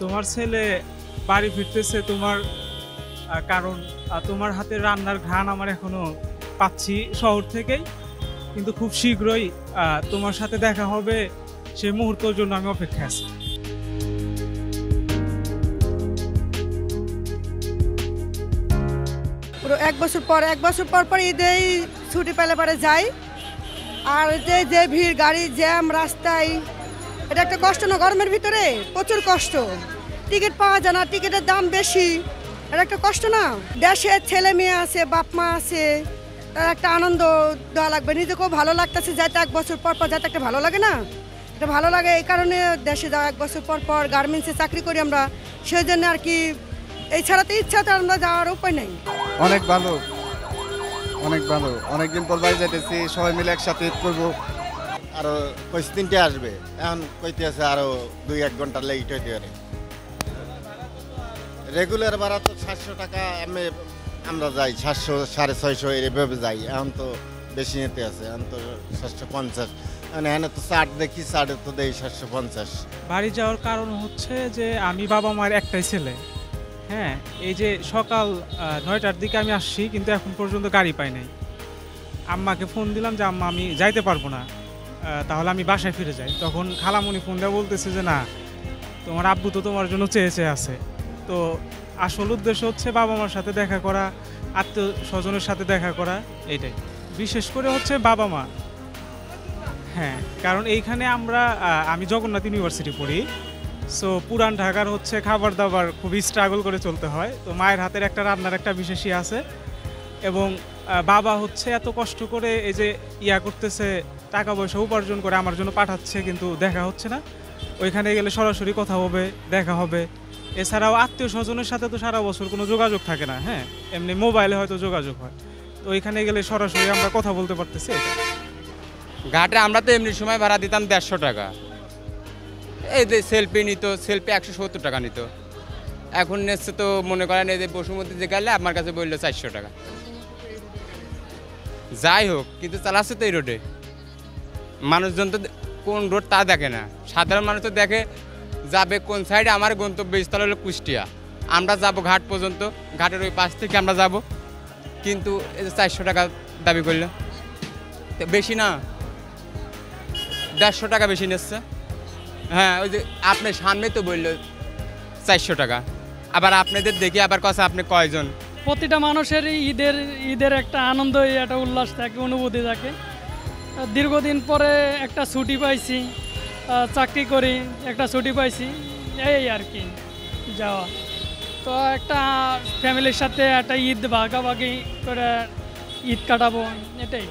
তোমার ছেলে বাড়ি ফিরতেছে তোমার কারণ তোমার হাতের রান্নার ঘ্রাণ আমার এখনো পাচ্ছি শহর থেকেই, কিন্তু খুব শীঘ্রই তোমার সাথে দেখা হবে, সেই মুহূর্তের জন্য আমি অপেক্ষায় আছি। পুরো এক বছর পর পর ঈদেই ছুটি পেলে পরে যাই। আর যে যে ভিড়, গাড়ি জ্যাম রাস্তায়, এটা একটা কষ্ট না? গরমের ভিতরে প্রচুর কষ্ট, টিকিট পাওয়া যায় না, টিকিটের দাম বেশি, এটা একটা কষ্ট না? দেশে ছেলে মেয়ে আছে, বাপ মা আছে, তার একটা আনন্দ দেওয়া লাগবে, নিজেকেও ভালো লাগতেছে যাতে এক বছর পর পর, যাতে একটা ভালো লাগে না, এটা ভালো লাগে এই কারণে দেশে যাওয়া। এক বছর পর পর গার্মেন্টসে চাকরি করি আমরা, সেই জন্য আর কি, এই ছাড়াতে ইচ্ছা তো আমরা যাওয়ার উপায় নেই। অনেক ভালো, অনেক ভালো, অনেকদিন পর বাড়ি যাইতেছি, সবাই মিলে একসাথে ঈদ করবো। আরো 3টা আসবে, এখন কইতে আছে আরো 2-1 ঘন্টা লেট হইতে পারে। রেগুলার ভাড়া তো 700 টাকা, আমরা যাই 700 650 এভাবে যাই। এখন তো বেশি নিতে আছে, এখন তো 750, মানে এখানে তো চাট দেখি, চাটে তো দেই 750। বাড়ি যাওয়ার কারণ হচ্ছে যে আমি বাবা মায়ের একটাই ছেলে। হ্যাঁ, এই যে সকাল 9টার দিকে আমি আসছি, কিন্তু এখন পর্যন্ত গাড়ি পাই নাই। আম্মাকে ফোন দিলাম যে আম্মা আমি যাইতে পারবো না, তাহলে আমি বাসায় ফিরে যাই। তখন খালামণি ফোন দেওয়া বলতেছে যে না, তোমার আব্বু তো তোমার জন্য চেয়ে আছে। তো আসল উদ্দেশ্য হচ্ছে বাবা মার সাথে দেখা করা, আত্মীয় স্বজনের সাথে দেখা করা, এইটাই। বিশেষ করে হচ্ছে বাবা মা। হ্যাঁ, কারণ এইখানে আমি জগন্নাথ ইউনিভার্সিটি পড়ি। সো পুরান ঢাকার হচ্ছে খাবার দাবার খুবই স্ট্রাগল করে চলতে হয়। তো মায়ের হাতের একটা রান্নার একটা বিশেষই আছে, এবং বাবা হচ্ছে এত কষ্ট করে এই যে করতেছে, টাকা পয়সা উপার্জন করে আমার জন্য পাঠাচ্ছে, কিন্তু দেখা হচ্ছে না। ওইখানে গেলে সরাসরি কথা হবে, দেখা হবে। এছাড়াও আত্মীয় স্বজনের সাথে তো সারা বছর কোনো যোগাযোগ থাকে না। হ্যাঁ, এমনি মোবাইলে হয়তো যোগাযোগ হয়, তো ওইখানে গেলে সরাসরি আমরা কথা বলতে পারতেছি। ঘাটে আমরা তো এমনি সময় ভাড়া দিতাম 150 টাকা, এই যে সেলফি নিত, সেলফি 170 টাকা নিত। এখন নিচ্ছে তো মনে করেন এই যে বসুমতী যে গেলে আমার কাছে বললো 400 টাকা। যাই হোক, কিন্তু চালাচ্ছে তো এই রোডে, মানুষজন তো কোন রোড তা দেখে না। সাধারণ মানুষ তো দেখে যাবে কোন সাইডে। আমার গন্তব্যস্থল হলো কুষ্টিয়া, আমরা যাব ঘাট পর্যন্ত, ঘাটের ওই পাশ থেকে আমরা যাব, কিন্তু এই যে 400 টাকা দাবি করলো, বেশি না, 150 টাকা বেশি নিচ্ছে। হ্যাঁ, ওই যে আপনার সামনে তো বললো 400 টাকা, আবার আপনাদের দেখি আবার কথা আপনি কয়জন। প্রতিটা মানুষের ঈদের একটা আনন্দ, একটা উল্লাস থাকে, অনুভূতি থাকে। দীর্ঘদিন পরে একটা ছুটি পাইছি, চাকরি করি, একটা ছুটি পাইছি, এই আর কি যাওয়া। তো একটা ফ্যামিলির সাথে একটা ঈদ ভাগাভাগি করে ঈদ কাটাবো, এটাই।